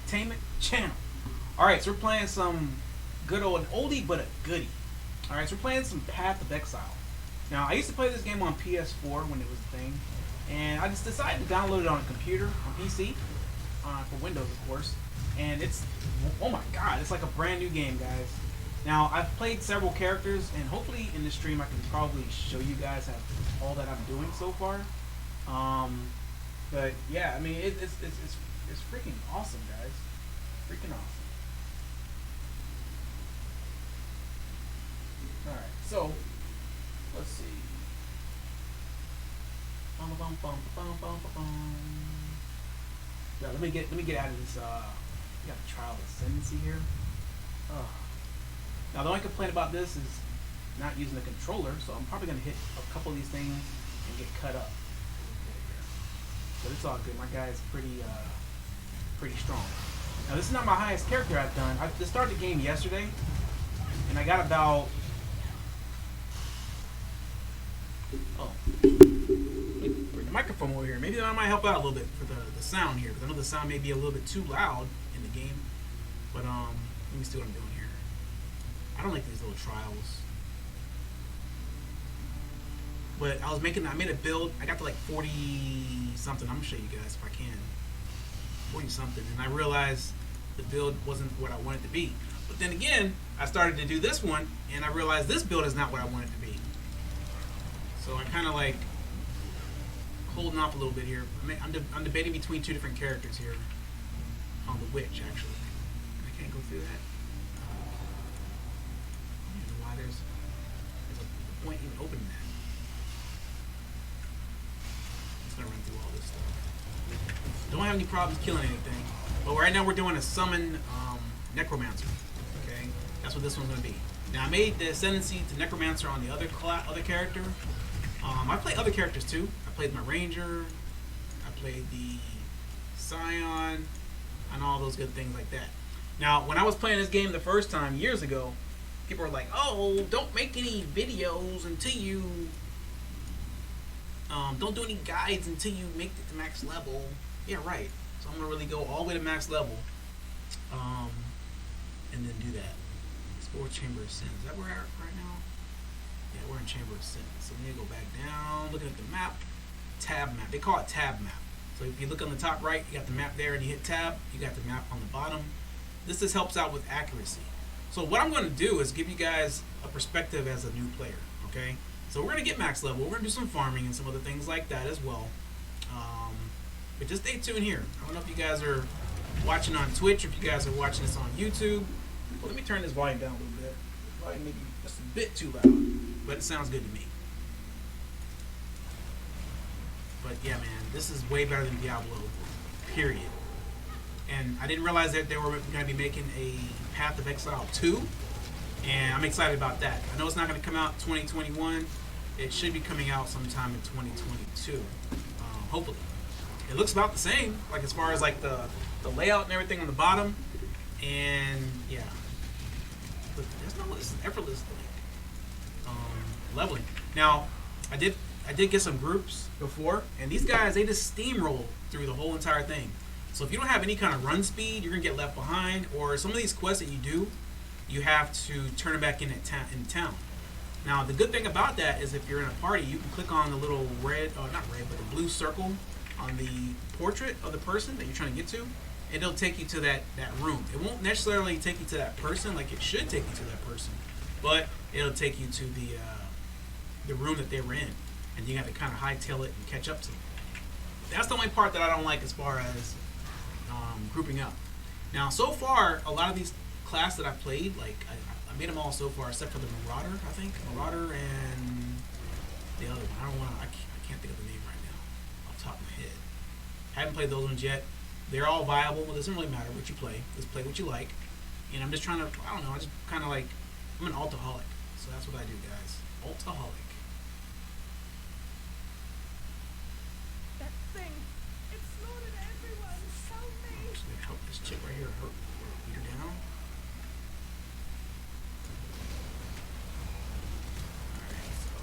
Swillentertainment channel. Alright, so we're playing some good old oldie but a goodie. Alright, so we're playing some Path of Exile. Now, I used to play this game on PS4 when it was a thing, and I just decided to download it on a computer, on PC, for Windows, of course. And it's, oh my god, it's like a brand new game, guys. Now, I've played several characters, and hopefully in this stream I can probably show you guys all that I'm doing so far. But yeah, I mean, it's freaking awesome, guys. Freaking awesome. Alright, so let's see. Yeah, let me get out of this we got a trial ascendancy here. Now the only complaint about this is not using the controller, so I'm probably gonna hit a couple of these things and get cut up. But it's all good. My guy is pretty strong. Now this is not my highest character I've done. I just started the game yesterday, and I got about bring the microphone over here. Maybe that might help out a little bit for the sound here, because I know the sound may be a little bit too loud in the game. But let me see what I'm doing here. I don't like these little trials. But I made a build. I got to like 40 something. I'm gonna show you guys if I can. 40 something, and I realized the build wasn't what I wanted it to be. But then again, I started to do this one, and I realized this build is not what I want it to be. So I'm kind of like holding off a little bit here. I'm debating between two different characters here on the witch, actually. I can't go through that. I don't know why there's a point in opening that. I'm just gonna run through all this stuff. Don't have any problems killing anything, but right now we're doing a summon necromancer. Okay, that's what this one's gonna be. Now I made the ascendancy to necromancer on the other character. I played other characters too. I played my ranger, I played the scion, and all those good things like that. Now, when I was playing this game the first time years ago, people were like, "Oh, don't make any videos until you don't do any guides until you make it to max level." Yeah, right. So I'm gonna really go all the way to max level, and then do that. Explore Chamber of Sin. Is that where we're at right now? Yeah, we're in Chamber of Sin. So we need to go back down, looking at the map, tab map. They call it tab map. So if you look on the top right, you got the map there, and you hit tab, you got the map on the bottom. This just helps out with accuracy. So what I'm going to do is give you guys a perspective as a new player, okay? So we're going to get max level. We're going to do some farming and some other things like that as well. But just stay tuned here. I don't know if you guys are watching on Twitch or if you guys are watching this on YouTube. Well, let me turn this volume down a little bit. Volume maybe just a bit too loud, but it sounds good to me. But yeah, man, this is way better than Diablo, period. And I didn't realize that they were going to be making a Path of Exile 2, and I'm excited about that. I know it's not going to come out 2021. It should be coming out sometime in 2022, hopefully. It looks about the same, like as far as like the layout and everything on the bottom, and yeah. Look, there's no this is effortless leveling. Now, I did get some groups before, and these guys, they just steamroll through the whole entire thing. So if you don't have any kind of run speed, you're gonna get left behind. Or some of these quests that you do, you have to turn it back in town. Now the good thing about that is if you're in a party, you can click on the little red, not red, but the blue circle on the portrait of the person that you're trying to get to, and it'll take you to that room. It won't necessarily take you to that person like it should take you to that person, but it'll take you to the room that they were in, and you have to kind of hightail it and catch up to them. That's the only part that I don't like as far as grouping up. Now, so far, a lot of these classes that I've played, like I made them all so far, except for the Marauder, I think. Marauder and the other one. I can't think of the name right now off the top of my head. I haven't played those ones yet. They're all viable. It doesn't really matter what you play. Just play what you like. And I'm just trying to, I don't know, I just kind of like, I'm an altaholic. So that's what I do, guys. Altaholic. That thing, it slaughtered everyone. Help me. I'm just going to help this chick right here. Beat her down. Alright, so.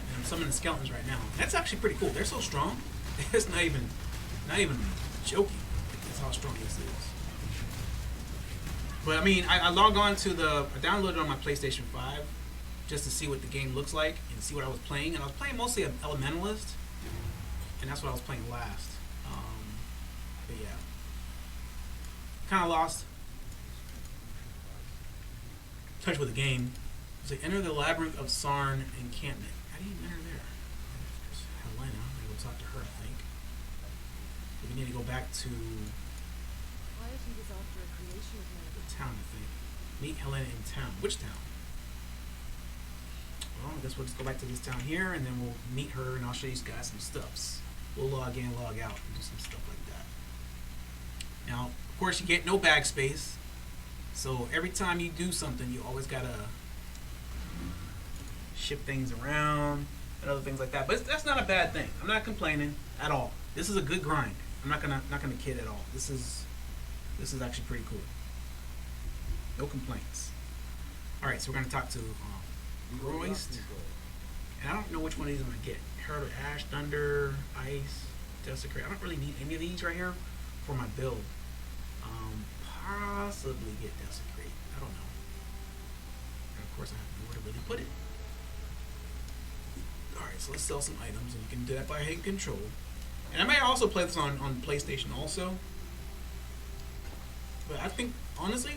And I'm summoning the skeletons right now. That's actually pretty cool. They're so strong. It's not even joking. It's how strong this is. But I mean, I logged on to I downloaded it on my PlayStation 5 just to see what the game looks like and see what I was playing. And I was playing mostly an Elementalist, and that's what I was playing last. But yeah, kind of lost touch with the game. It's like, enter the Labyrinth of Sarn encampment. How do you enter there? There's Helena. I'm gonna go talk to her, I think. But we need to go back to the town, I think. Meet Helena in town. Which town? Well, I guess we'll just go back to this town here, and then we'll meet her, and I'll show you guys some stuffs. We'll log in, log out, and do some stuff like that. Now, of course, you get no bag space, so every time you do something, you always gotta ship things around and other things like that. But that's not a bad thing. I'm not complaining at all. This is a good grind. I'm not gonna kid at all. This is actually pretty cool. No complaints. All right, so we're gonna talk to Royst, and I don't know which one of these I'm gonna get. Herald of Ash, Thunder, Ice, Desecrate. I don't really need any of these right here for my build. Possibly get Desecrate. I don't know. And of course, I have nowhere to really put it. Alright, so let's sell some items, and you can do that by hitting control. And I may also play this on PlayStation also. But I think, honestly,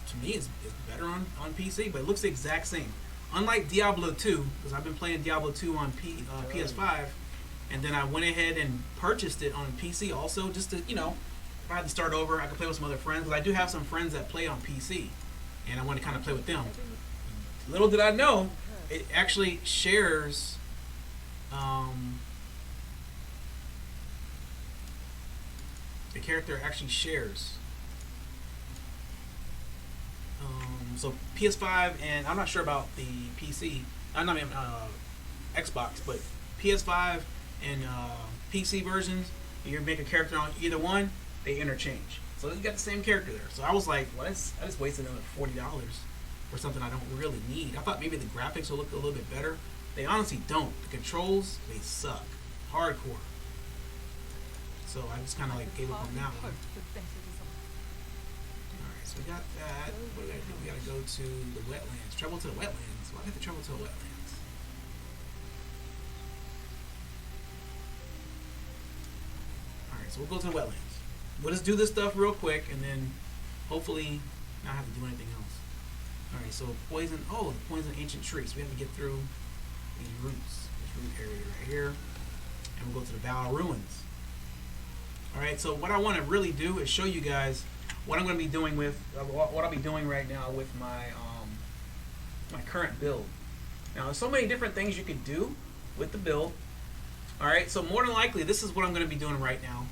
to me, it's better on PC, but it looks the exact same. Unlike Diablo 2, because I've been playing Diablo 2 on PS5, and then I went ahead and purchased it on PC also, just to, if I had to start over, I could play with some other friends, because I do have some friends that play on PC, and I want to kind of play with them. Little did I know, it actually shares the character actually shares. So PS5, and I'm not sure about the PC. I'm not even Xbox, but PS5 and PC versions, you make a character on either one, they interchange. So you got the same character there. So I was like, well, I just wasted another $40 for something I don't really need. I thought maybe the graphics will look a little bit better. They honestly don't. The controls, they suck. Hardcore. So I just kind of like gave up on that one. Alright, so we got that. What do we gotta do? We gotta go to the wetlands. Travel to the wetlands. Why do I have to travel to the wetlands? Alright, so we'll go to the wetlands. We'll just do this stuff real quick, and then hopefully not have to do anything else. Alright, so poison. Oh, the poison ancient trees. So we have to get through these roots. This root area right here. And we'll go to the Val Ruins. Alright, so what I want to really do is show you guys what I'm going to be doing with, what I'll be doing right now with my my current build. Now, there's so many different things you could do with the build. Alright, so more than likely, this is what I'm going to be doing right now.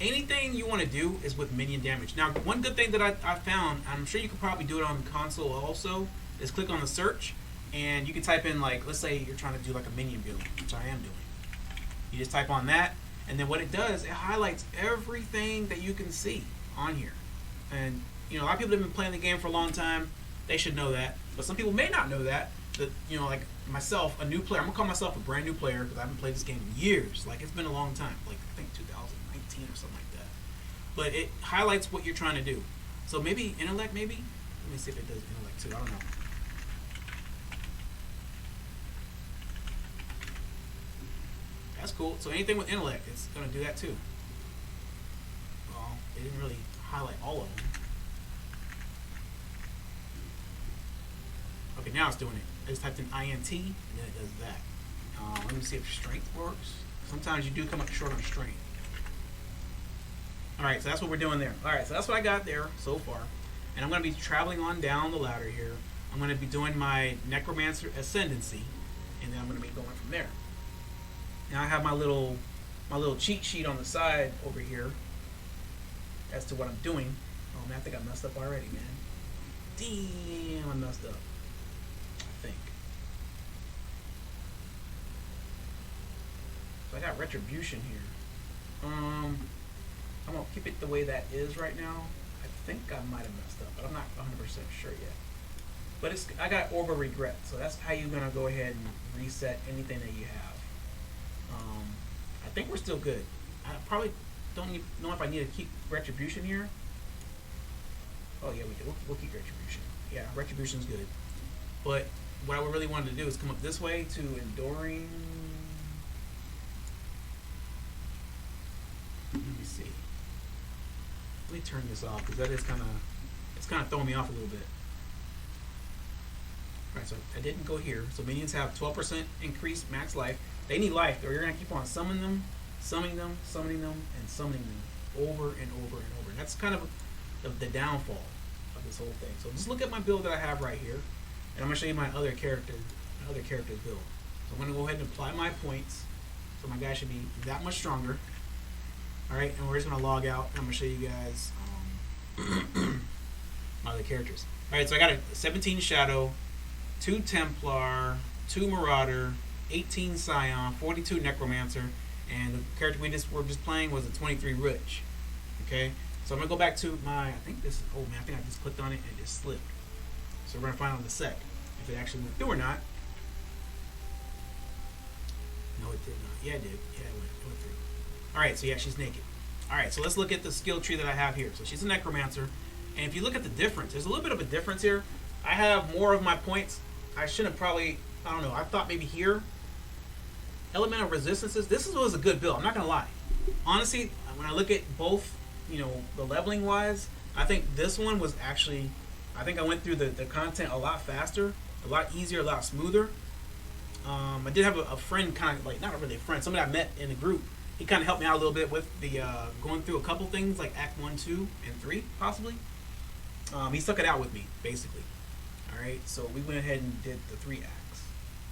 Anything you want to do is with minion damage. Now, one good thing that I found, I'm sure you could probably do it on console also, is click on the search, and you can type in, like, let's say you're trying to do like a minion build, which I am doing. You just type on that, and then what it does, it highlights everything that you can see on here. And, a lot of people have been playing the game for a long time. They should know that. But some people may not know that. That, like myself, a new player. I'm going to call myself a brand new player because I haven't played this game in years. Like, it's been a long time. Like, I think 2019 or something like that. But it highlights what you're trying to do. So maybe intellect, maybe? Let me see if it does intellect too. I don't know. That's cool. So anything with intellect, it's going to do that too. Well, they didn't really highlight all of them. Okay, now it's doing it. I just typed in INT, and then it does that. Let me see if strength works. Sometimes you do come up short on strength. Alright, so that's what we're doing there. Alright, so that's what I got there so far. And I'm going to be traveling on down the ladder here. I'm going to be doing my Necromancer Ascendancy, and then I'm going to be going from there. Now I have my little cheat sheet on the side over here as to what I'm doing. Oh man, I think I messed up already, man. Damn, I messed up. I think. So I got Retribution here. I'm gonna keep it the way that is right now. I think I might have messed up, but I'm not 100% sure yet. But I got Orb of Regret, so that's how you're gonna go ahead and reset anything that you have. I think we're still good. don't know if I need to keep Retribution here. Oh yeah, we do. We'll keep Retribution. Yeah, Retribution's good. But what I really wanted to do is come up this way to Enduring. Let me see. Let me turn this off because that is it's kind of throwing me off a little bit. Alright, so I didn't go here. So minions have 12% increased max life. They need life, or you're gonna keep on summoning them, and summoning them over and over and over. And that's kind of the downfall of this whole thing. So just look at my build that I have right here, and I'm gonna show you my other character's build. So I'm gonna go ahead and apply my points. So my guy should be that much stronger. Alright, and we're just gonna log out. And I'm gonna show you guys my other characters. Alright, so I got a 17 Shadow, 2 Templar, 2 Marauder, 18 Scion, 42 Necromancer, and the character we're just playing was a 23 Rich. Okay, so I'm gonna go back to my, I think this is, oh man, I think I just clicked on it and it just slipped. So we're gonna find out in a sec if it actually went through or not. No, it did not. Yeah, it did. Yeah, it went through. Alright, so yeah, she's naked. Alright, so let's look at the skill tree that I have here. So she's a Necromancer, and if you look at the difference, there's a little bit of a difference here. I have more of my points. I shouldn't probably, I don't know, I thought maybe here. Elemental resistances, was a good build, I'm not gonna lie. Honestly, when I look at both, you know, the leveling wise, I think this one was actually, I think I went through the content a lot faster, a lot easier, a lot smoother. I did have a friend, kind of like, not really a friend, somebody I met in the group. He kind of helped me out a little bit with the going through a couple things like Act 1, 2, and 3 possibly. He stuck it out with me basically. All right, so we went ahead and did the 3 acts,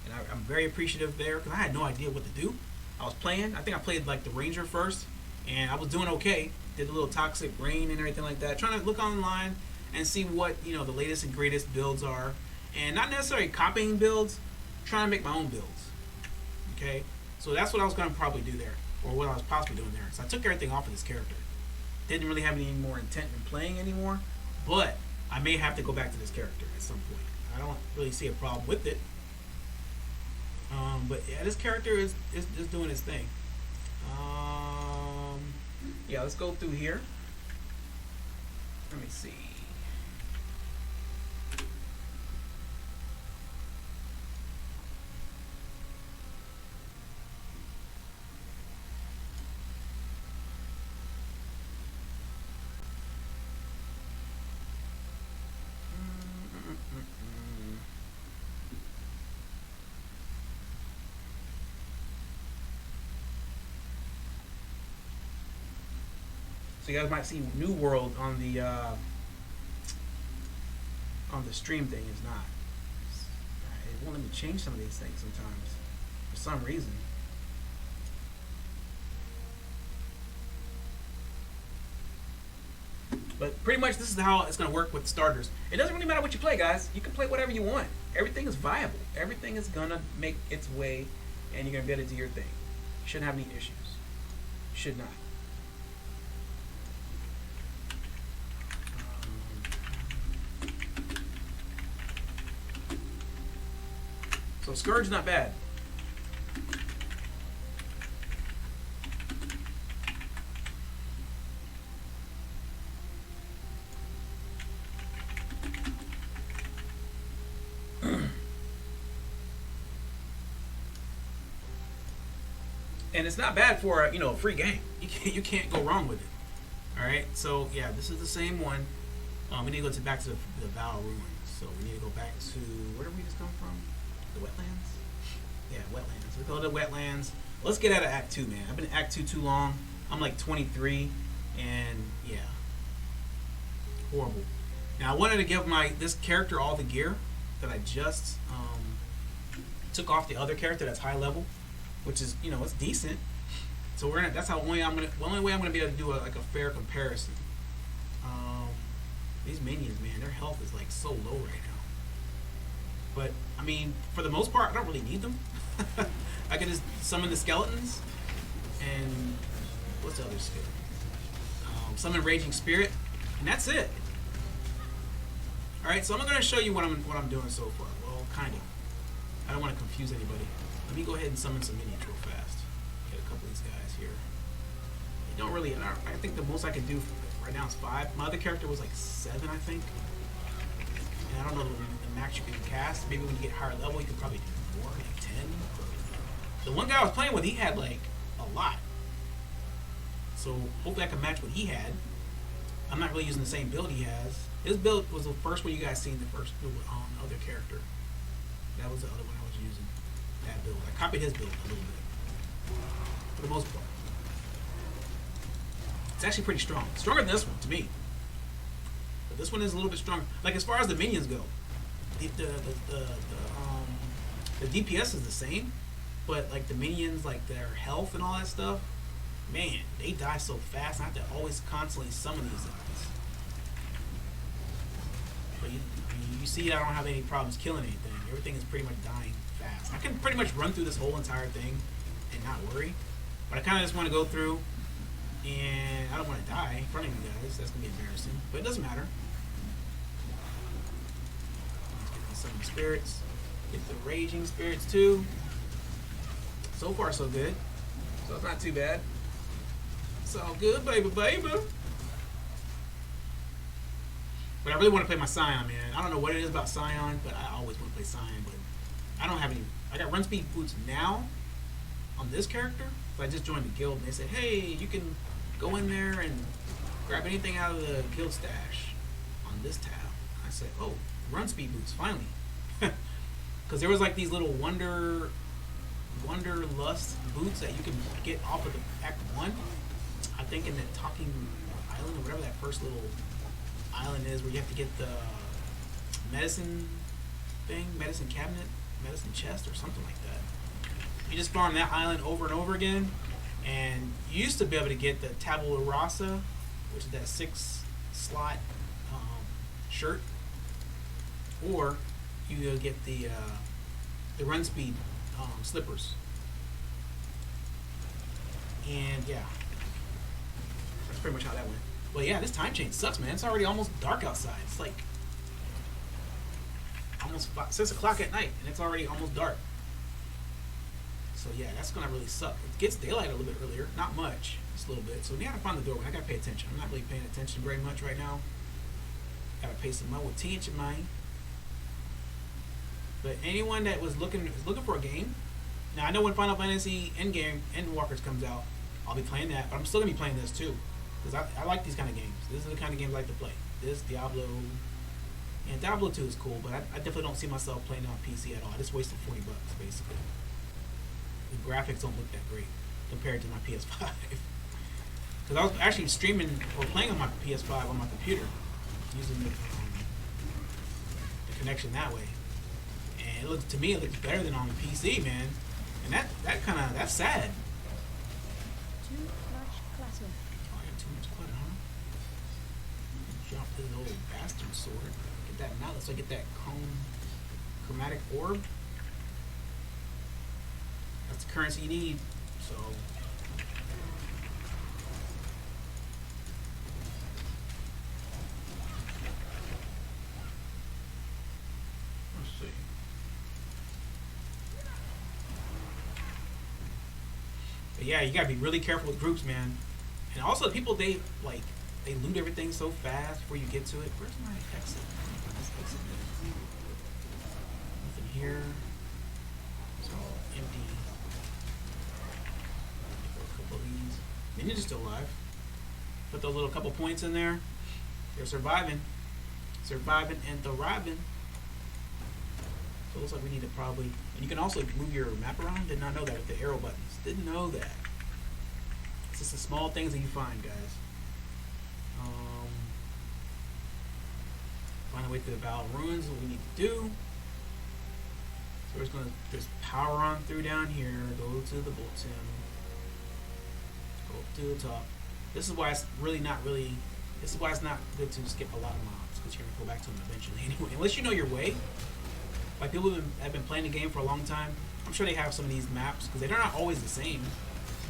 and I'm very appreciative there because I had no idea what to do. I was playing. I think I played like the Ranger first, and I was doing okay. Did a little Toxic Rain and everything like that, trying to look online and see what, you know, the latest and greatest builds are, and not necessarily copying builds, trying to make my own builds. Okay, so that's what I was going to probably do there, or what I was possibly doing there. So I took everything off of this character. Didn't really have any more intent in playing anymore, but I may have to go back to this character at some point. I don't really see a problem with it. But yeah, this character is doing his thing. Yeah, let's go through here. Let me see. So you guys might see New World on the stream thing. It's not. It won't let me change some of these things sometimes for some reason. But pretty much this is how it's going to work with starters. It doesn't really matter what you play, guys. You can play whatever you want. Everything is viable. Everything is going to make its way, and you're going to be able to do your thing. You shouldn't have any issues. Should not. So Scourge's not bad. And it's not bad for a, you know, a free game. You can't go wrong with it. All right. So yeah, this is the same one. We need to go back to the Val Ruins. So we need to go back to, where did we just come from? The wetlands? Yeah, wetlands. We go to the wetlands. Let's get out of Act 2, man. I've been in Act 2 too long. I'm like 23, and yeah, horrible. Now I wanted to give this character all the gear that I just took off the other character that's high level, which is, you know, it's decent. So we're gonna. That's how only way I'm gonna be able to do like a fair comparison. These minions, man, their health is like so low right now. But I mean, for the most part, I don't really need them. I can just summon the skeletons, and what's the other skill? Summon Raging Spirit, and that's it. All right, so I'm going to show you what I'm doing so far. Well, kind of. I don't want to confuse anybody. Let me go ahead and summon some minions real fast. Get a couple of these guys here. don't really. I think the most I can do right now is 5. My other character was like 7, I think. And I don't know the max you can cast. Maybe when you get higher level, you could probably do more, like 10. The one guy I was playing with, he had like a lot. So hopefully I can match what he had. I'm not really using the same build he has. His build was the first one you guys seen, the first other character. That was the other one I was using. That build. I copied his build a little bit. For the most part. It's actually pretty strong. Stronger than this one, to me. But this one is a little bit stronger. Like, as far as the minions go, the DPS is the same, but, like, the minions, like, their health and all that stuff, man, they die so fast. I have to always constantly summon these guys. But you see I don't have any problems killing anything. Everything is pretty much dying fast. I can pretty much run through this whole entire thing and not worry. But I kind of just want to go through, and I don't want to die in front of you guys. That's going to be embarrassing. But it doesn't matter. Let's get some spirits. Get the raging spirits too. So far so good. So it's not too bad. It's all good, baby, baby. But I really want to play my Scion, man. I don't know what it is about Scion, but I always want to play Scion. But I don't have any. I got run speed boots now on this character. But I just joined the guild, and they said, hey, you can go in there and grab anything out of the guild stash on this tab. I said, oh, run speed boots, finally. Because there was like these little Wanderlust boots that you can get off of the Act 1. I think in the Talking Island, or whatever that first little island is, where you have to get the medicine thing, medicine cabinet, medicine chest, or something like that. You just farm that island over and over again, and you used to be able to get the tabula rasa, which is that 6-slot shirt, or you get the run speed slippers. And yeah, that's pretty much how that went. Well, yeah, this time change sucks, man. It's already almost dark outside. It's like almost 6 o'clock at night, and it's already almost dark. So yeah, that's gonna really suck. It gets daylight a little bit earlier, not much, just a little bit. So we gotta find the doorway. I gotta pay attention. I'm not really paying attention very much right now. Gotta pay some more attention, man. But anyone that was looking for a game, now I know when Final Fantasy Endwalkers comes out, I'll be playing that, but I'm still gonna be playing this too, because I like these kind of games. This is the kind of games I like to play. This, Diablo, and Diablo 2 is cool, but I definitely don't see myself playing it on PC at all. I just wasted $40 basically. The graphics don't look that great compared to my PS5. Because I was actually streaming or playing on my PS5 on my computer, using the connection that way. And it looks, to me, it looks better than on the PC, man. And that's sad. Too much clutter. Oh, I got too much clutter, huh? Drop this old bastard sword. Get that mallet so I get that chromatic orb. That's the currency you need. So let's see. But yeah, you gotta be really careful with groups, man. And also, people they loot everything so fast before you get to it. Where's my exit? Nothing here. It's all empty. A couple of these. Minions are still alive. Put those little couple points in there. They're surviving. Surviving and thriving. So it looks like we need to probably... And you can also move your map around. Did not know that with the arrow buttons. Didn't know that. It's just the small things that you find, guys. Find a way through the Battle of Ruins, what we need to do. So we're just going to just power on through down here. Go to the bulletin. Go up to the top. This is why it's really not really... This is why it's not good to skip a lot of mobs. Because you're going to go back to them eventually anyway. Unless you know your way. Like people who have been playing the game for a long time, I'm sure they have some of these maps because they're not always the same,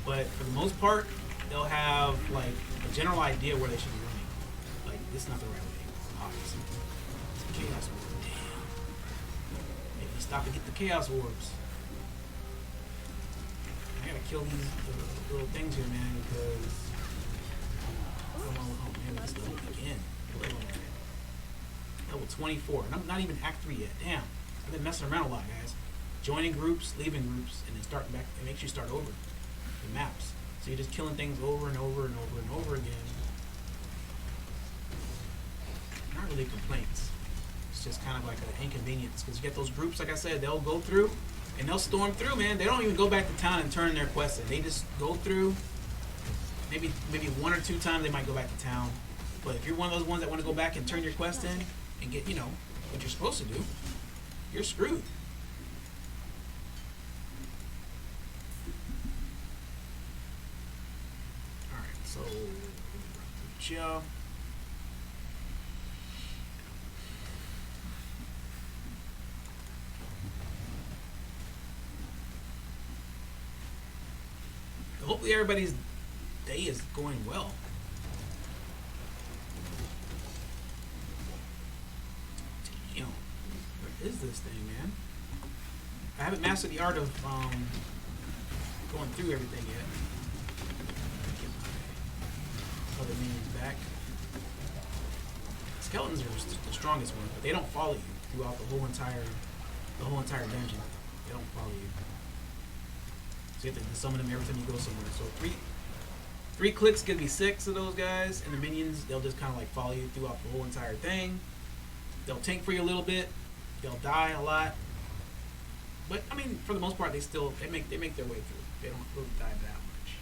but for the most part they'll have like a general idea where they should be running. Like this is not the right way, obviously. It's the chaos orb. Damn. Maybe stop and get the chaos orbs. I gotta kill these little things here, man, because Oh man, this level again. Level 24. And I'm not even Act 3 yet. Damn. I've been messing around a lot, guys. Joining groups, leaving groups, and then starting back. It makes you start over the maps. So you're just killing things over and over and over and over again. Not really complaints. It's just kind of like an inconvenience. Because you get those groups, like I said, they'll go through and they'll storm through, man. They don't even go back to town and turn their quests in. They just go through. Maybe 1 or 2 times they might go back to town. But if you're one of those ones that want to go back and turn your quest in and get, you know, what you're supposed to do, you're screwed. Alright, so chill. Hopefully everybody's day is going well. Damn. Where is this thing, man? I haven't mastered the art of going through everything yet. Get my other minions back. Skeletons are the strongest one, but they don't follow you throughout the whole entire dungeon. They don't follow you. So you have to summon them every time you go somewhere. So three clicks gives me 6 of those guys, and the minions, they'll just kind of like follow you throughout the whole entire thing. They'll tank for you a little bit. They'll die a lot, but I mean, for the most part, they make their way through. They don't really die that much.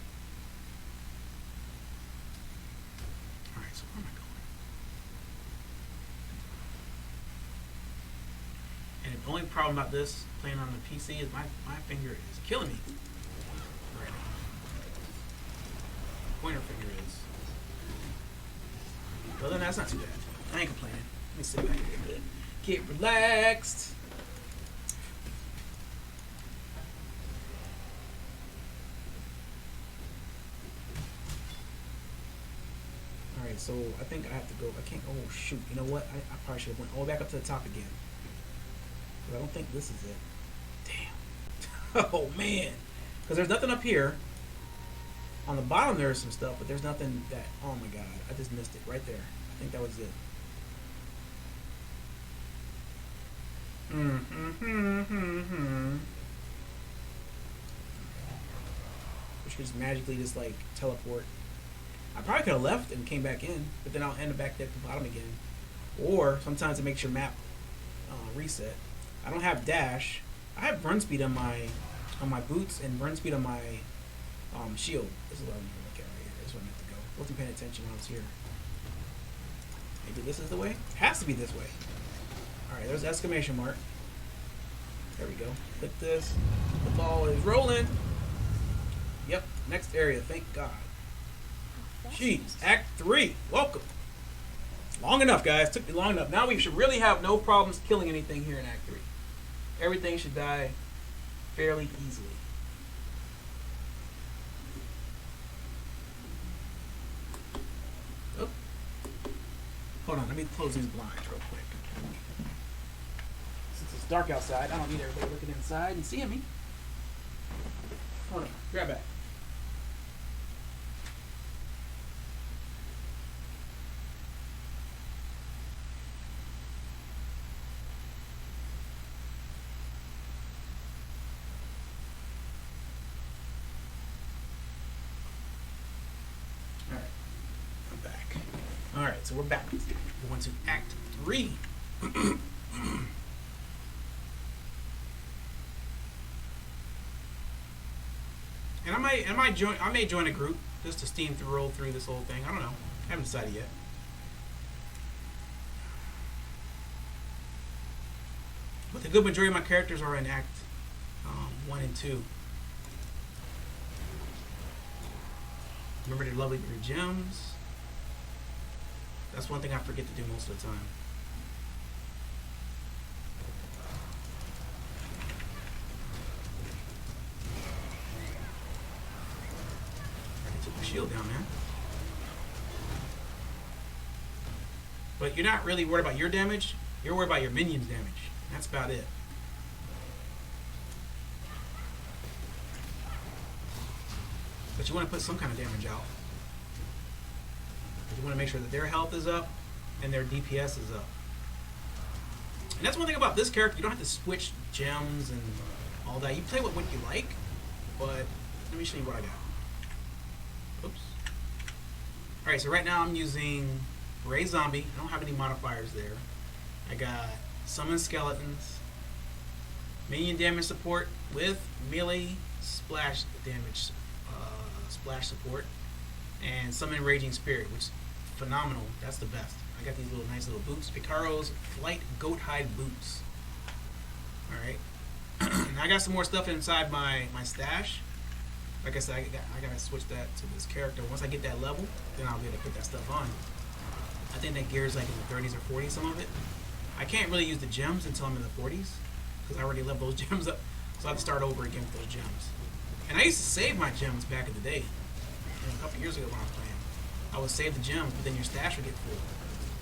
All right, so where am I going? And the only problem about this playing on the PC is my finger is killing me. Pointer finger is. Well, then that's not too bad. I ain't complaining. Let me sit back here a bit. Get relaxed. Alright, so I think I have to go. I can't. Oh, shoot. You know what? I probably should have went all the way back up to the top again. But I don't think this is it. Damn. Oh, man. Because there's nothing up here. On the bottom there's some stuff, but there's nothing that, oh my god, I just missed it right there. I think that was it. Which could just magically just like teleport. I probably could have left and came back in, but then I'll end up back at the bottom again. Or sometimes it makes your map reset. I don't have dash. I have run speed on my boots and run speed on my shield. This is what I need to look at right here. This is where I meant to go. Wasn't paying attention when I was here. Maybe this is the way? It has to be this way. Alright, there's the exclamation mark. There we go. Click this. The ball is rolling. Yep, next area, thank God. Jeez, Act 3. Welcome. Long enough, guys. Took me long enough. Now we should really have no problems killing anything here in Act 3. Everything should die fairly easily. Hold on, let me close these blinds real quick. Since it's dark outside, I don't need everybody looking inside and seeing me. Hold on, grab that. Alright, so we're back. We're going to Act 3. And I may join a group just to roll through this whole thing. I don't know. I haven't decided yet. But the good majority of my characters are in Act 1 and 2. Remember the lovely blue gems. That's one thing I forget to do most of the time. I took the shield down, man. But you're not really worried about your damage. You're worried about your minions' damage. That's about it. But you want to put some kind of damage out. You want to make sure that their health is up and their DPS is up. And that's one thing about this character. You don't have to switch gems and all that. You play with what you like, but let me show you what I got. Oops. Alright, so right now I'm using Ray Zombie. I don't have any modifiers there. I got Summon Skeletons, Minion Damage Support with Melee Splash Damage Splash Support, and Summon Raging Spirit, which is phenomenal. That's the best. I got these little nice little boots. Picaro's Flight Goat Hide Boots. Alright. I got some more stuff inside my stash. Like I said, I gotta switch that to this character. Once I get that level, then I'll be able to put that stuff on. I think that gear is like in the 30s or 40s, some of it. I can't really use the gems until I'm in the 40s, because I already leveled those gems up. So I have to start over again with those gems. And I used to save my gems back in the day. A couple years ago when I was playing. I would save the gems, but then your stash would get full.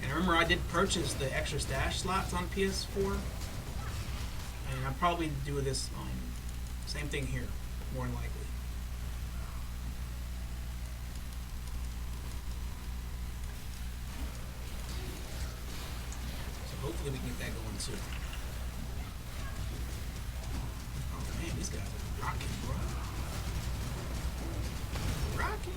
And I remember I did purchase the extra stash slots on PS4. And I'll probably do this same thing here, more than likely. So hopefully we can get that going too. Oh man, these guys are rocking, bro. Rocking.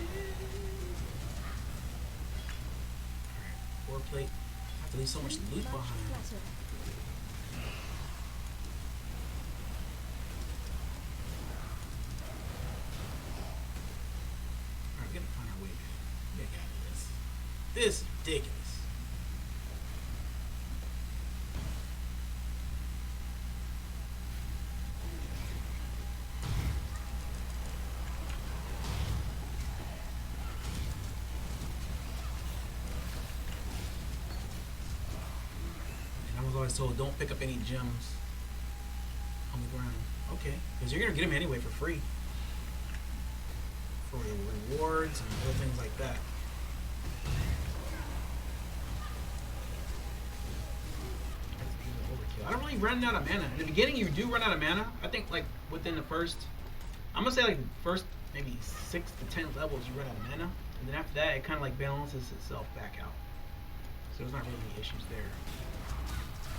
Alright, 4 plate. I have to leave so much loot behind. This is ridiculous. And I was always told, don't pick up any gems on the ground. Okay, because you're going to get them anyway for free. For the rewards and other things like that. I don't really run out of mana. In the beginning, you do run out of mana. I think like within the first, I'm gonna say like the first maybe 6 to 10 levels, you run out of mana, and then after that, it kind of like balances itself back out. So there's not really any issues there.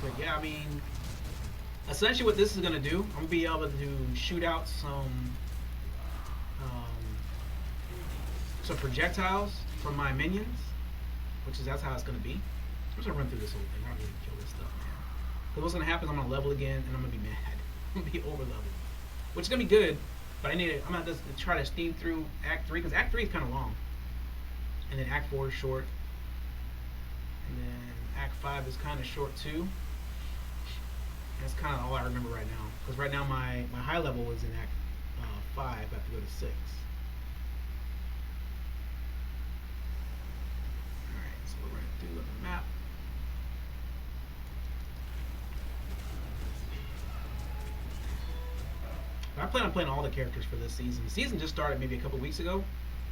But yeah, I mean, essentially what this is gonna do, I'm gonna be able to shoot out some projectiles from my minions, that's how it's gonna be. I'm just gonna run through this whole thing. I don't really kill this stuff, man. Because what's gonna happen is I'm gonna level again, and I'm gonna be mad. I'm gonna be over leveled, which is gonna be good. But I'm gonna just try to steam through Act 3, because Act 3 is kind of long, and then Act 4 is short, and then Act 5 is kind of short too. That's kind of all I remember right now. Because right now my high level is in Act 5. I have to go to 6. Alright, so we're going to do the map. I plan on playing all the characters for this season. The season just started maybe a couple weeks ago.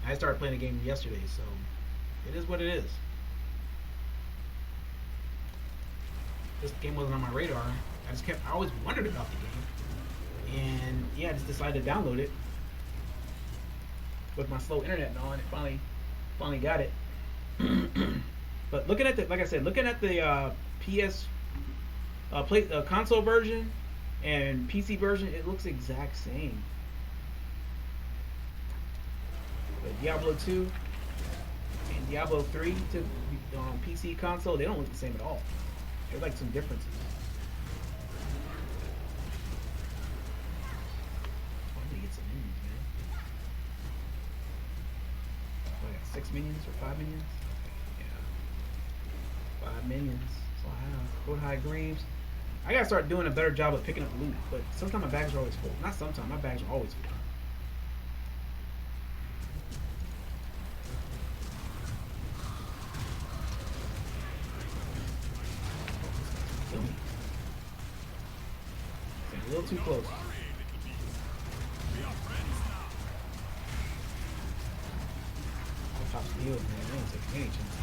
I started playing the game yesterday, so it is what it is. This game wasn't on my radar. I always wondered about the game. And yeah, I just decided to download it. With my slow internet and all, and it finally got it. But looking at like I said, looking at the PS console version and PC version, it looks exact same. But Diablo 2 and Diablo 3 to PC console, they don't look the same at all. There's like some differences. Oh, I need to get some minions, man. What, I got 6 minions or 5 minions? Okay, yeah. 5 minions. That's all I have. Gold High Greaves. I gotta start doing a better job of picking up loot, but sometimes my bags are always full. Not sometimes, my bags are always full. Kill me. Getting a little too close. I'll pop the heals, man. I ain't taking any chances.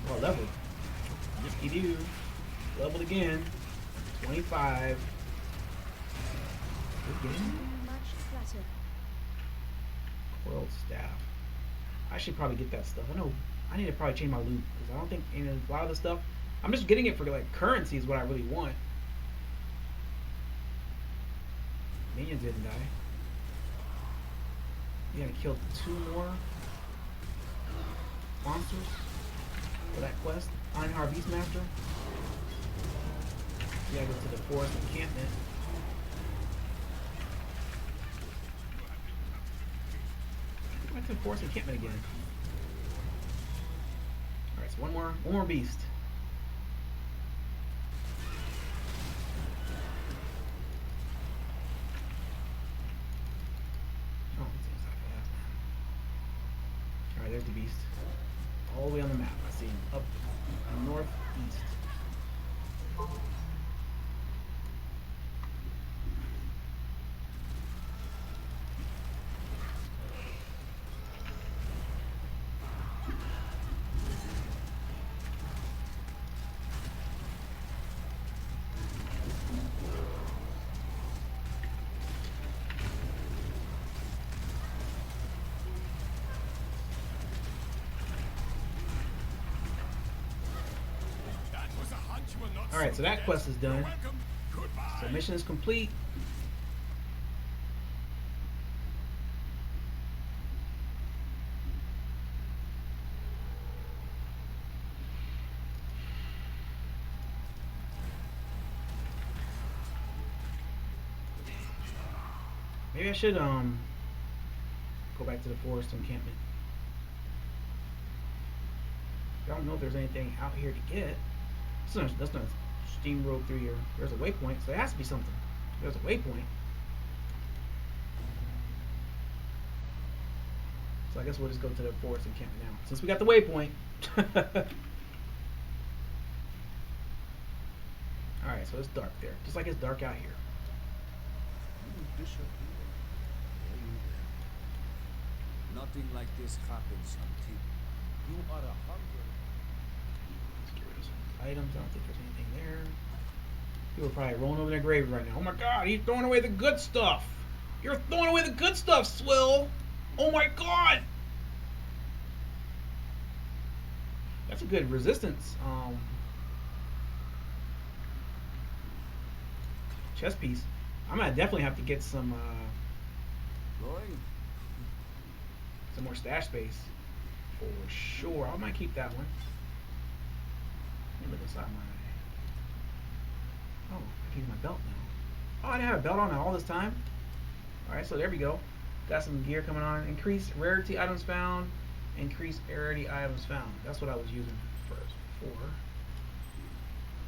What level? You do. Leveled again. 25. Good game. Much clatter. World staff. I should probably get that stuff. I know I need to probably change my loot because I don't think in a lot of the stuff I'm just getting it for like currency is what I really want. Minions didn't die. You gotta kill 2 more monsters for that quest. Einhar Beastmaster. You gotta go to the forest encampment. Go back to the forest encampment again. Alright, so one more beast. Oh, it seems like that. Alright, there's the beast. All the way on the map. I see him up northeast. Alright, so that quest is done. So mission is complete. Maybe I should go back to the forest encampment. I don't know if there's anything out here to get. That's not steamroll through here. There's a waypoint, so there has to be something. There's a waypoint. So I guess we'll just go to the forest encampment now. Since we got the waypoint. Alright, so it's dark there. Just like it's dark out here. Nothing like this happens until you are 100. Let's get rid of some items. I don't think there's anything there. People are probably rolling over their graves right now. Oh my god, he's throwing away the good stuff. You're throwing away the good stuff, Swill. Oh my god. That's a good resistance. Chest piece. I'm gonna definitely have to get some more stash space for sure. I might keep that one. Let me look inside my. Oh, I keep my belt now. Oh, I didn't have a belt on all this time. All right, so there we go. Got some gear coming on. Increase rarity items found. Increase rarity items found. That's what I was using first for.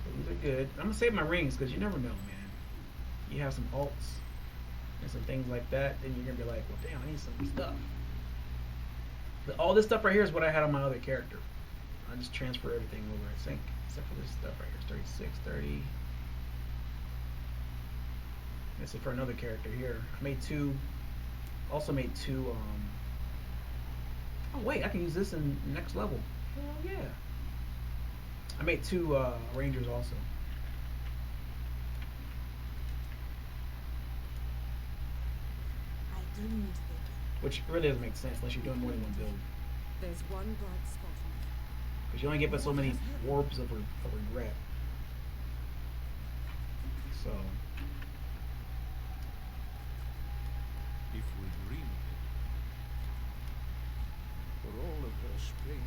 So these are good. I'm gonna save my rings because you never know, man. You have some alts and some things like that, then you're gonna be like, well, damn, I need some stuff. But all this stuff right here is what I had on my other character. I just transfer everything over, I think, except for this stuff right here. It's 36, 30. This is for another character here. I made two. Also made two. Oh wait, I can use this in next level. Hell yeah! I made two rangers also. I do need to begin. Which really doesn't make sense unless you're doing more than one build. There's one bright spot on it. Because you only get but so many orbs of regret. So. If we dream of it, for all of her spring.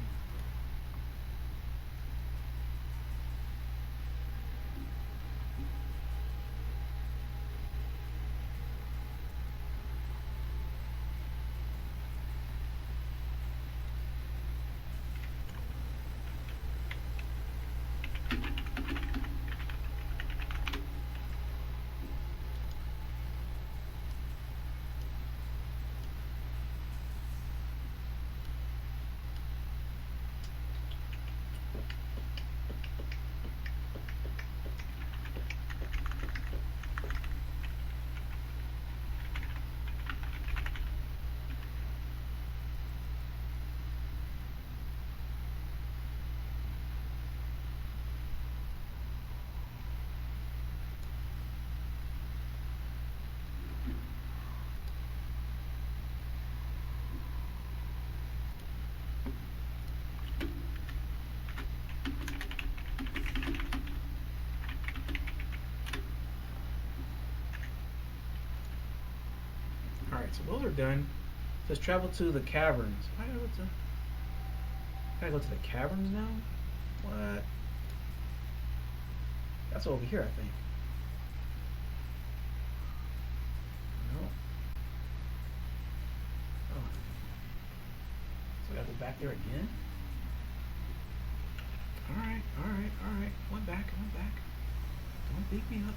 Alright, so those are done. It says travel to the caverns. Gotta go to the caverns now? What? That's over here, I think. No. Oh. So I gotta go back there again? Alright. Went back. Don't beat me up.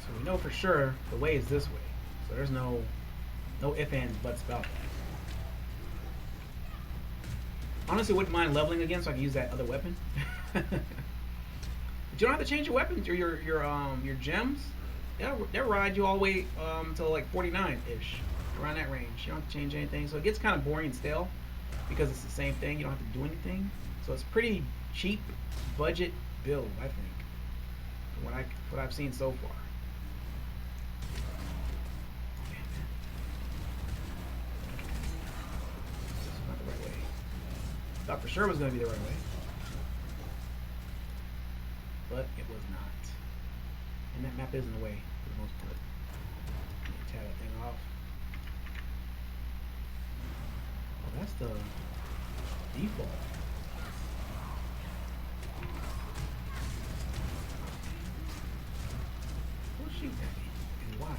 So we know for sure the way is this way. So there's no ifs, ands, buts about that. Honestly, wouldn't mind leveling again so I can use that other weapon. But you don't have to change your weapons or your gems. They'll ride you all the way till like 49-ish, around that range. You don't have to change anything, so it gets kind of boring and stale because it's the same thing. You don't have to do anything, so it's pretty cheap budget build, I think, from what I've seen so far. Thought for sure it was going to be the right way, but it was not. And that map is in the way for the most part. Tear that thing off. Oh, that's the default. Who's shooting at me and why?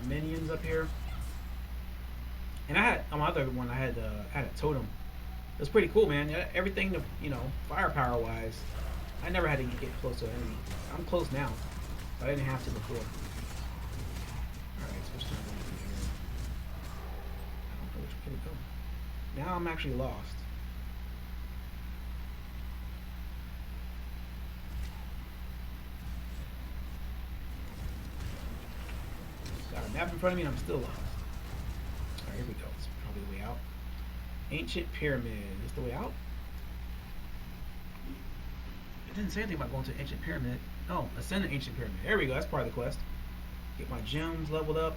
Minions up here, and I had on my other one I had a totem. It was pretty cool, man. Everything, firepower wise, I never had to get close to an enemy. I'm close now, but I didn't have to before. Alright, so we're going here. I don't know which way to go. Now I'm actually lost. Map in front of me and I'm still lost. Alright, here we go. It's probably the way out. Ancient Pyramid. Is the way out? It didn't say anything about going to Ancient Pyramid. Oh, ascend the Ancient Pyramid. There we go. That's part of the quest. Get my gems leveled up.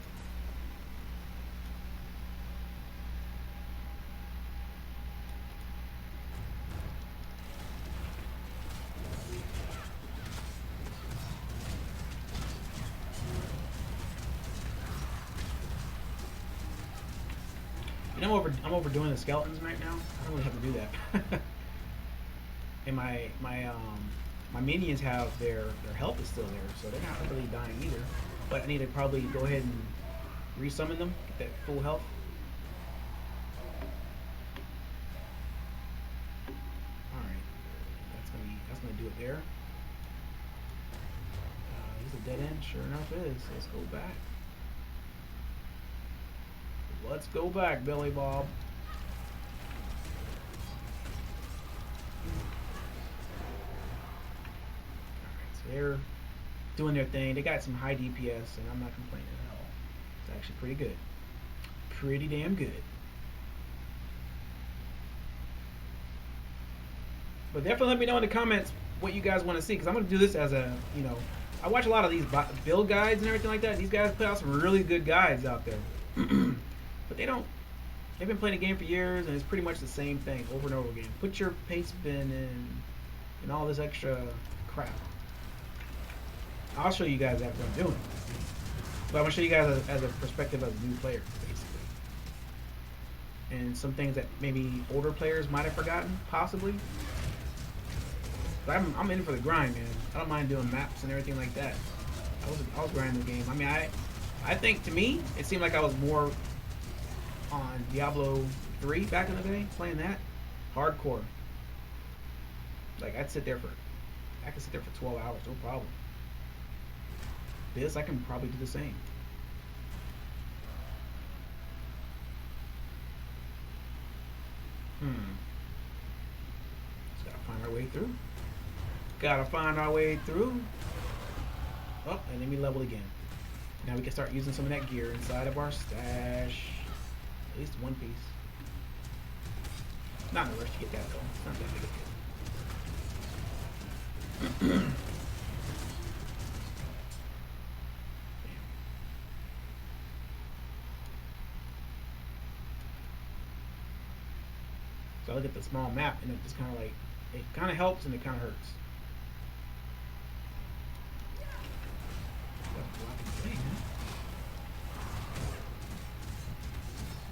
I'm overdoing the skeletons right now. I don't really have to do that. And my minions have their health is still there, so they're not really dying either. But I need to probably go ahead and resummon them, get that full health. Alright. That's gonna do it there. He's a dead end, sure enough is. So let's go back. Let's go back, Billy Bob. Alright, so they're doing their thing. They got some high DPS, and I'm not complaining at all. It's actually pretty good. Pretty damn good. But definitely let me know in the comments what you guys want to see, because I'm going to do this as a, I watch a lot of these build guides and everything like that. These guys put out some really good guides out there. But they've been playing the game for years, and it's pretty much the same thing over and over again. Put your paste bin in, and all this extra crap. I'll show you guys after I'm doing it. But I'm going to show you guys as a perspective as a new player, basically. And some things that maybe older players might have forgotten, possibly. But I'm in for the grind, man. I don't mind doing maps and everything like that. I was grinding the game. I mean, I think, to me, it seemed like I was more on Diablo 3 back in the day, playing that hardcore. Like I could sit there for 12 hours, no problem. This I can probably do the same. Just gotta find our way through. Oh, and then we level again. Now we can start using some of that gear inside of our stash. At least one piece. Not in a rush to get that though. It's not that big a deal. So I look at the small map and it just kind of like, it kind of helps and it kind of hurts.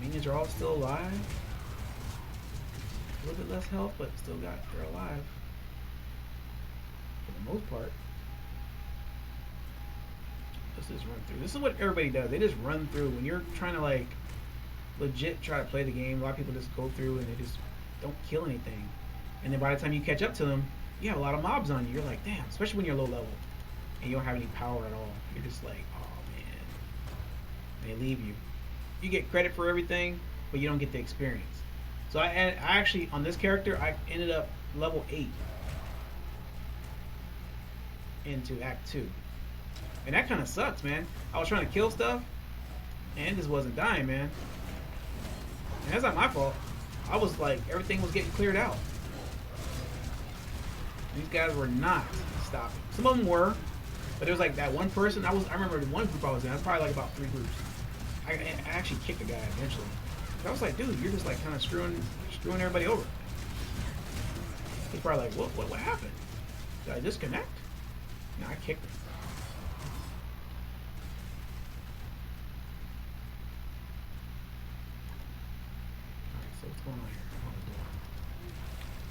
Minions are all still alive. A little bit less health, but still they're alive. For the most part. Let's just run through. This is what everybody does. They just run through. When you're trying to like legit try to play the game, a lot of people just go through and they just don't kill anything. And then by the time you catch up to them, you have a lot of mobs on you. You're like, damn, especially when you're low level and you don't have any power at all. You're just like, oh man. And they leave you. You get credit for everything, but you don't get the experience. So I actually, on this character, I ended up level 8 into Act 2. And that kind of sucks, man. I was trying to kill stuff, and it just wasn't dying, man. And that's not my fault. I was like, everything was getting cleared out. These guys were not stopping. Some of them were, but there was like that one person. I remember the one group I was in. I was probably like about 3 groups. I actually kicked a guy eventually. I was like, dude, you're just like kind of screwing everybody over. He's probably like, what happened? Did I disconnect? No, I kicked him. Alright, so what's going on here?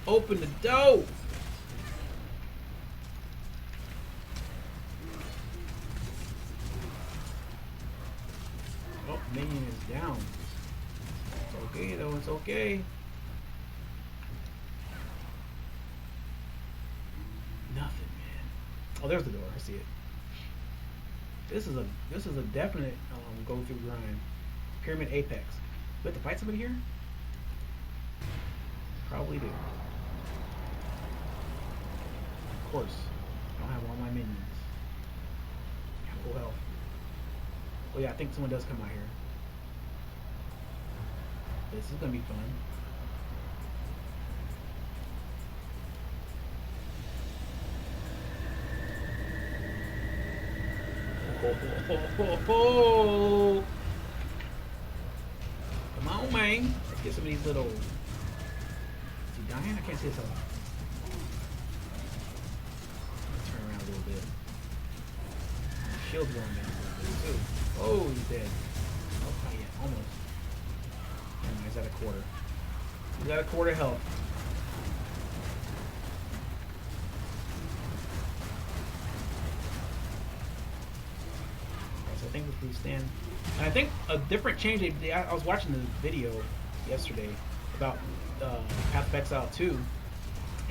Open the door! Oh, minion is down. It's okay though, it's okay. Nothing, man. Oh, there's the door. I see it. This is a definite go through grind. Pyramid Apex. Do we have to fight somebody here? Probably do. Of course. I don't have all my minions. I have full health. Oh yeah, I think someone does come out here. This is gonna be fun. Oh. Come on, man. Let's get some of these little. Is he dying? I can't see his health. Turn around a little bit. Shield's going down a little bit too. Oh, he's dead. Oh, not yet. Almost. He's at a quarter. He's at a quarter health. So I think if we stand, and I think a different change. I was watching the video yesterday about Path of Exile 2,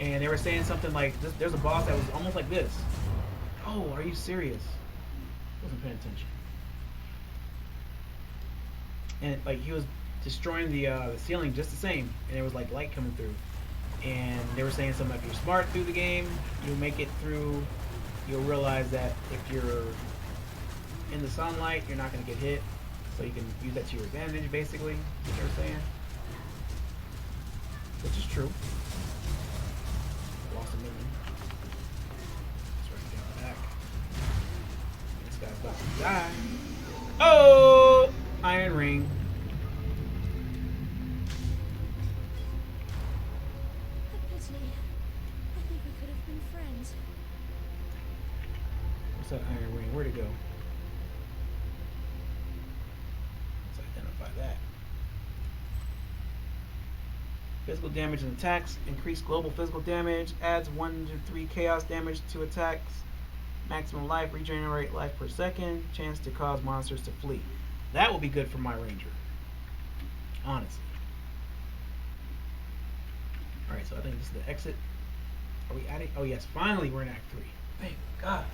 and they were saying something like, "There's a boss that was almost like this." Oh, are you serious? Wasn't paying attention. And like he was destroying the ceiling just the same, and there was like light coming through. And they were saying something like, if you're smart through the game, you'll make it through. You'll realize that if you're in the sunlight, you're not going to get hit, so you can use that to your advantage, basically. What they were saying, which is true. Lost a minion. Let's run down the back. This guy's about to die. Oh, Iron Ring. What's that iron ring? Where'd it go? Let's identify that. Physical damage and attacks. Increase global physical damage. Adds 1 to 3 chaos damage to attacks. Maximum life. Regenerate life per second. Chance to cause monsters to flee. That will be good for my ranger. Honestly. Alright, so I think this is the exit. Are we at it? Oh yes, finally we're in Act 3. Thank God.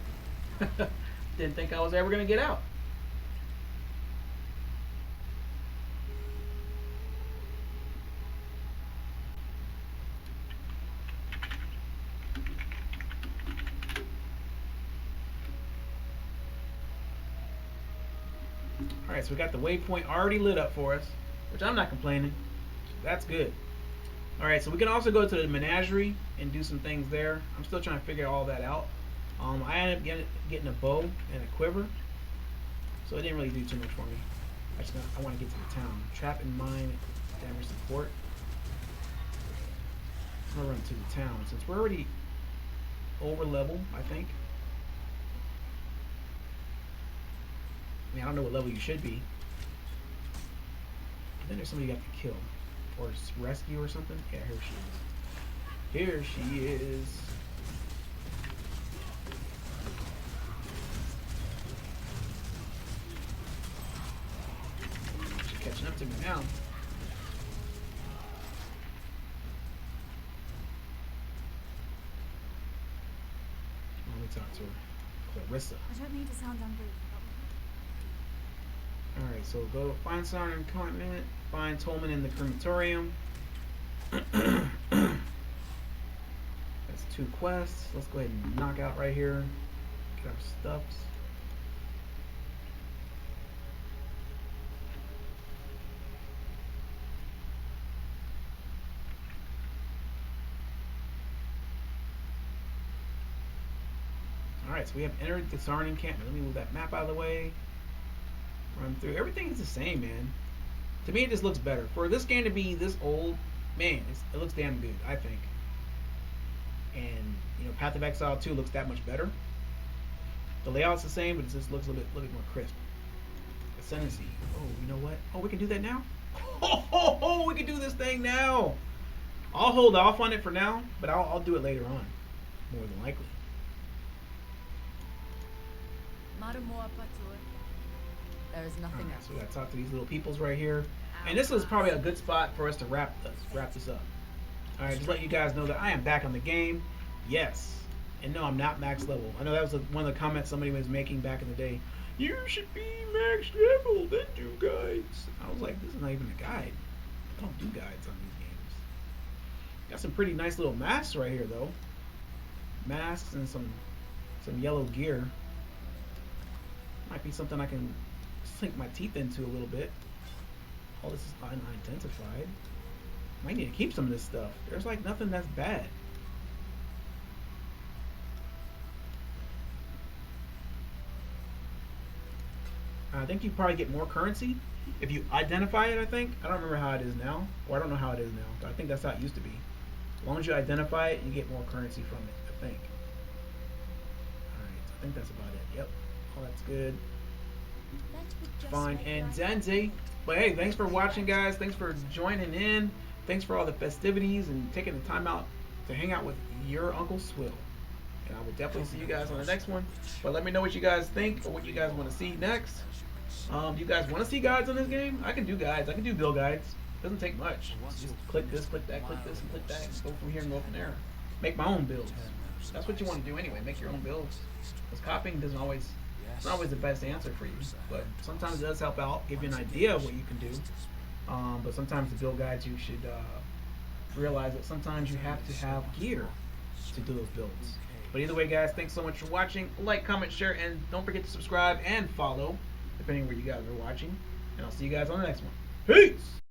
Didn't think I was ever going to get out. Alright, so we got the waypoint already lit up for us, which I'm not complaining. That's good. Alright, so we can also go to the menagerie and do some things there. I'm still trying to figure all that out. I ended up getting a bow and a quiver, so it didn't really do too much for me. I want to get to the town. Trap and mine damage support. I'm gonna run to the town since we're already over level, I think. I mean, I don't know what level you should be. And then there's somebody you have to kill or rescue or something. Yeah, here she is. Here she is. She's catching up to me now. Let me talk to her. Clarissa. I don't need to sound unrude, Alright, so go find Sarn in continent, find Tolman in the crematorium. That's 2 quests. Let's go ahead and knock out right here. Get our stuffs. Alright, so we have entered the Sarn encampment. Let me move that map out of the way. Run through. Everything is the same, man. To me, it just looks better. For this game to be this old, man, it looks damn good, I think. And, you know, Path of Exile 2 looks that much better. The layout's the same, but it just looks a little bit more crisp. Ascendancy. Oh, you know what? Oh, we can do that now? Oh, we can do this thing now! I'll hold off on it for now, but I'll do it later on. More than likely. There is nothing Alright, else. so we gotta talk to these little peoples right here. And this is probably a good spot for us to wrap this up. Alright, just let you guys know that I am back on the game. Yes. And no, I'm not max level. I know that was one of the comments somebody was making back in the day. You should be max level, then do guides. I was like, this is not even a guide. I don't do guides on these games. Got some pretty nice little masks right here, though. Masks and some yellow gear. Might be something I can sink my teeth into a little bit. All this is unidentified. Might need to keep some of this stuff. There's like nothing that's bad. I think you probably get more currency if you identify it, I think. I don't remember how it is now. Or I don't know how it is now. But I think that's how it used to be. As long as you identify it, you get more currency from it, I think. Alright, so I think that's about it. Yep. Oh, that's good. Fine and dandy. But hey, thanks for watching, guys. Thanks for joining in. Thanks for all the festivities and taking the time out to hang out with your Uncle Swill. And I will definitely see you guys on the next one. But let me know what you guys think or what you guys want to see next. Do you guys want to see guides on this game? I can do guides. I can do build guides. It doesn't take much. Just click this, click that, click this, and click that. And go from here and go from there. Make my own builds. That's what you want to do anyway. Make your own builds. Because copying doesn't always... It's not always the best answer for you, but sometimes it does help out, give you an idea of what you can do. But sometimes the build guides, you should realize that sometimes you have to have gear to do those builds. But either way, guys, thanks so much for watching. Like, comment, share, and don't forget to subscribe and follow, depending on where you guys are watching. And I'll see you guys on the next one. Peace!